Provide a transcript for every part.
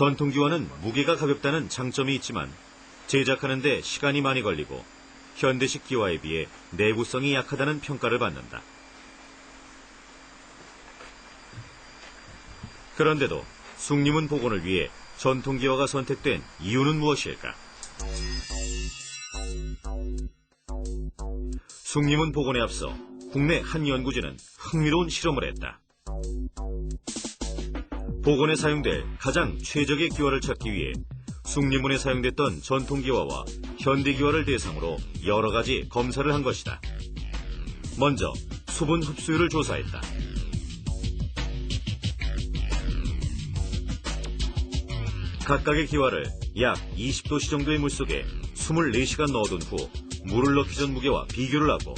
전통기와는 무게가 가볍다는 장점이 있지만 제작하는 데 시간이 많이 걸리고 현대식 기와에 비해 내구성이 약하다는 평가를 받는다. 그런데도 숭리문 복원을 위해 전통기와가 선택된 이유는 무엇일까? 숭리문 복원에 앞서 국내 한 연구진은 흥미로운 실험을 했다. 복원에 사용될 가장 최적의 기와를 찾기 위해 숭리문에 사용됐던 전통기와와 현대기와를 대상으로 여러 가지 검사를 한 것이다. 먼저 수분 흡수율을 조사했다. 각각의 기와를 약 20도씨 정도의 물속에 24시간 넣어둔 후 물을 넣기 전 무게와 비교를 하고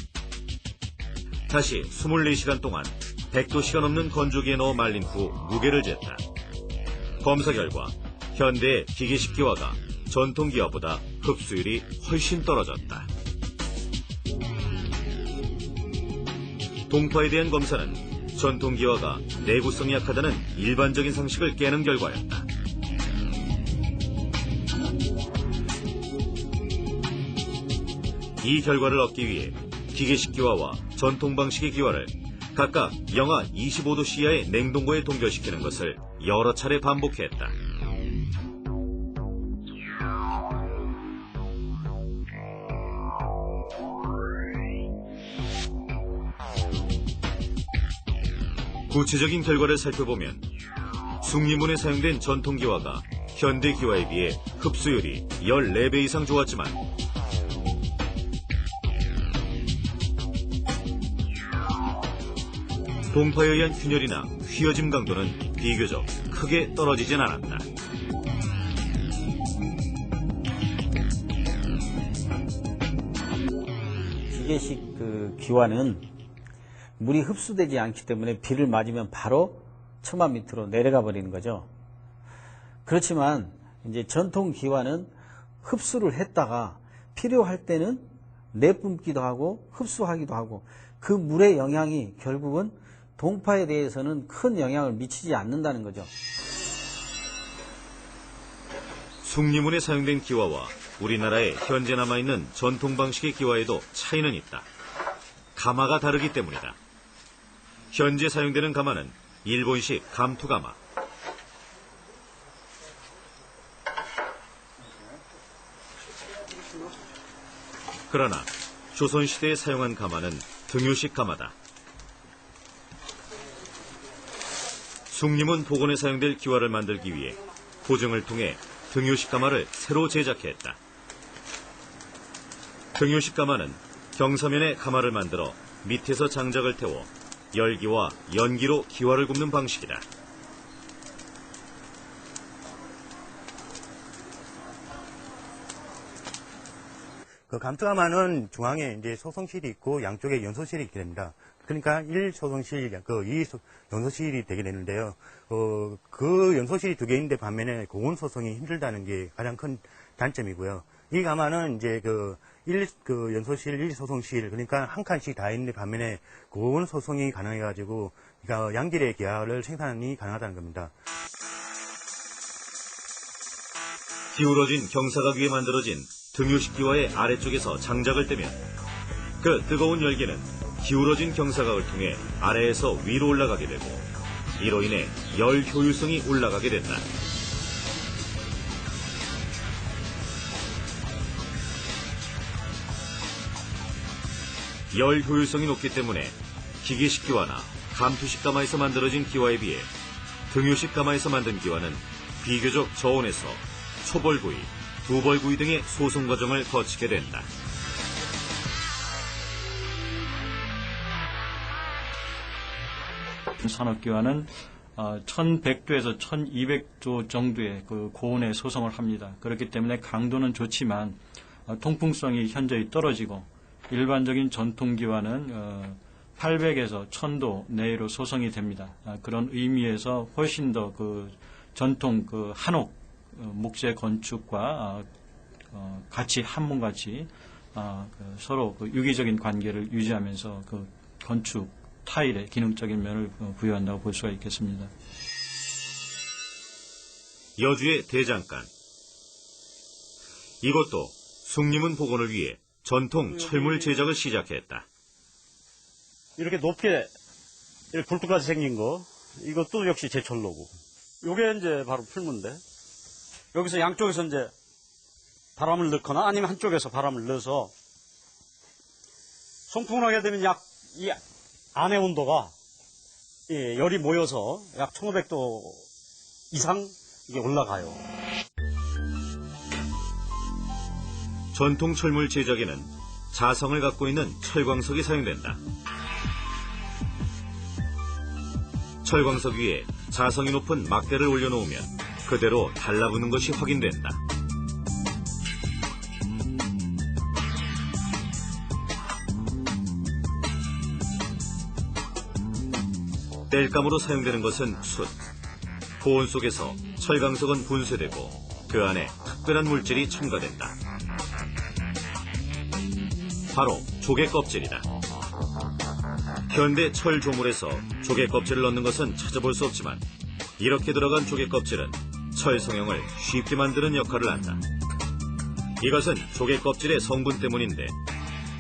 다시 24시간 동안 100도씨가 넘는 건조기에 넣어 말린 후 무게를 쟀다. 검사 결과 현대의 기계식 기와가 전통 기와보다 흡수율이 훨씬 떨어졌다. 동파에 대한 검사는 전통 기와가 내구성이 약하다는 일반적인 상식을 깨는 결과였다. 이 결과를 얻기 위해 기계식 기와와 전통 방식의 기와를 각각 영하 25도 이하의 냉동고에 동결시키는 것을 여러 차례 반복했다. 구체적인 결과를 살펴보면 숭리문에 사용된 전통 기와가 현대 기와에 비해 흡수율이 14배 이상 좋았지만 동파에 의한 균열이나 휘어짐 강도는 비교적 크게 떨어지진 않았다. 기계식 기와는 물이 흡수되지 않기 때문에 비를 맞으면 바로 처마 밑으로 내려가 버리는 거죠. 그렇지만 이제 전통 기와는 흡수를 했다가 필요할 때는 내뿜기도 하고 흡수하기도 하고 그 물의 영향이 결국은 동파에 대해서는 큰 영향을 미치지 않는다는 거죠. 숭리문에 사용된 기와와 우리나라에 현재 남아있는 전통 방식의 기와에도 차이는 있다. 가마가 다르기 때문이다. 현재 사용되는 가마는 일본식 감투가마. 그러나 조선시대에 사용한 가마는 등유식 가마다. 숭리문 복원에 사용될 기와를 만들기 위해 보증을 통해 등유식 가마를 새로 제작했다. 등유식 가마는 경사면에 가마를 만들어 밑에서 장작을 태워 열기와 연기로 기와를 굽는 방식이다. 그 감투가마는 중앙에 이제 소성실이 있고 양쪽에 연소실이 있게 됩니다. 그러니까 1소성실, 2연소실이 되게 되는데요. 그 연소실이 2개 있는데 반면에 고온 소성이 힘들다는 게 가장 큰 단점이고요. 이 가마는 이제 연소실, 1소성실, 그러니까 한 칸씩 다 있는데 반면에 고온 소성이 가능해가지고, 그러니까 양질의 기와를 생산이 가능하다는 겁니다. 기울어진 경사각 위에 만들어진 등유식 기와의 아래쪽에서 장작을 떼면 그 뜨거운 열기는 기울어진 경사각을 통해 아래에서 위로 올라가게 되고 이로 인해 열 효율성이 올라가게 된다. 열 효율성이 높기 때문에 기계식 기와나 감투식 가마에서 만들어진 기와에 비해 등유식 가마에서 만든 기와는 비교적 저온에서 초벌구이, 두벌구이 등의 소송 과정을 거치게 된다. 산업기와는 1100도에서 1200도 정도의 그 고온의 소송을 합니다. 그렇기 때문에 강도는 좋지만 통풍성이 현저히 떨어지고 일반적인 전통기와는 800에서 1000도 내외로 소송이 됩니다. 그런 의미에서 훨씬 더 그 전통 그 한옥 목재 건축과 같이 한문같이 서로 그 유기적인 관계를 유지하면서 그 건축 타일의 기능적인 면을 부여한다고 볼 수가 있겠습니다. 여주의 대장간. 이것도 숭림은 복원을 위해 전통 철물 제작을 시작했다. 이렇게 높게 이렇게 굴뚝같이 생긴 거, 이것도 역시 제철로고. 요게 이제 바로 풀무인데, 여기서 양쪽에서 이제 바람을 넣거나 아니면 한쪽에서 바람을 넣어서 송풍을 하게 되면 약 이 안의 온도가 열이 모여서 약 1500도 이상 이게 올라가요. 전통 철물 제작에는 자성을 갖고 있는 철광석이 사용된다. 철광석 위에 자성이 높은 막대를 올려놓으면 그대로 달라붙는 것이 확인된다. 땔감으로 사용되는 것은 숯. 고온 속에서 철광석은 분쇄되고 그 안에 특별한 물질이 첨가된다. 바로 조개 껍질이다. 현대 철 조물에서 조개 껍질을 넣는 것은 찾아볼 수 없지만 이렇게 들어간 조개 껍질은 철 성형을 쉽게 만드는 역할을 한다. 이것은 조개 껍질의 성분 때문인데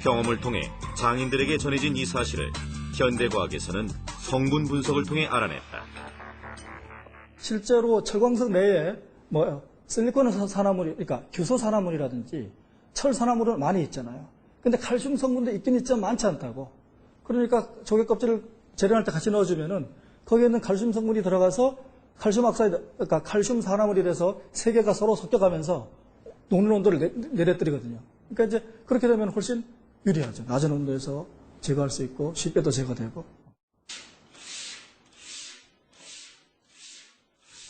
경험을 통해 장인들에게 전해진 이 사실을 현대과학에서는 성분 분석을 통해 알아냈다. 실제로 철광석 내에 실리콘 산화물이, 그러니까 규소 산화물이라든지 철 산화물은 많이 있잖아요. 근데 칼슘 성분도 있긴 있지만 많지 않다고. 그러니까 조개 껍질을 재련할 때 같이 넣어주면은 거기에 있는 칼슘 성분이 들어가서 칼슘 ok사이드, 그러니까 칼슘 산화물이 돼서 세 개가 서로 섞여가면서 녹는 온도를 내려뜨리거든요. 그러니까 이제 그렇게 되면 훨씬 유리하죠. 낮은 온도에서 제거할 수 있고 쉽게도 제거되고.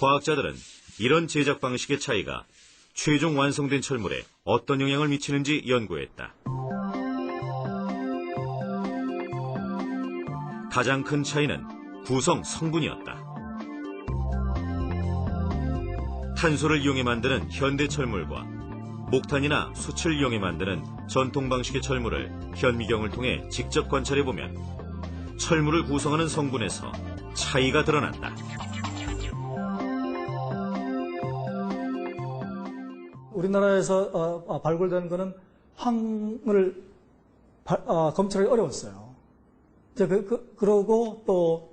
과학자들은 이런 제작 방식의 차이가 최종 완성된 철물에 어떤 영향을 미치는지 연구했다. 가장 큰 차이는 구성 성분이었다. 탄소를 이용해 만드는 현대 철물과 목탄이나 수치를 이용해 만드는 전통 방식의 철물을 현미경을 통해 직접 관찰해보면 철물을 구성하는 성분에서 차이가 드러난다. 우리나라에서 발굴된 거는 황을 검출하기 어려웠어요. 이제 그러고 또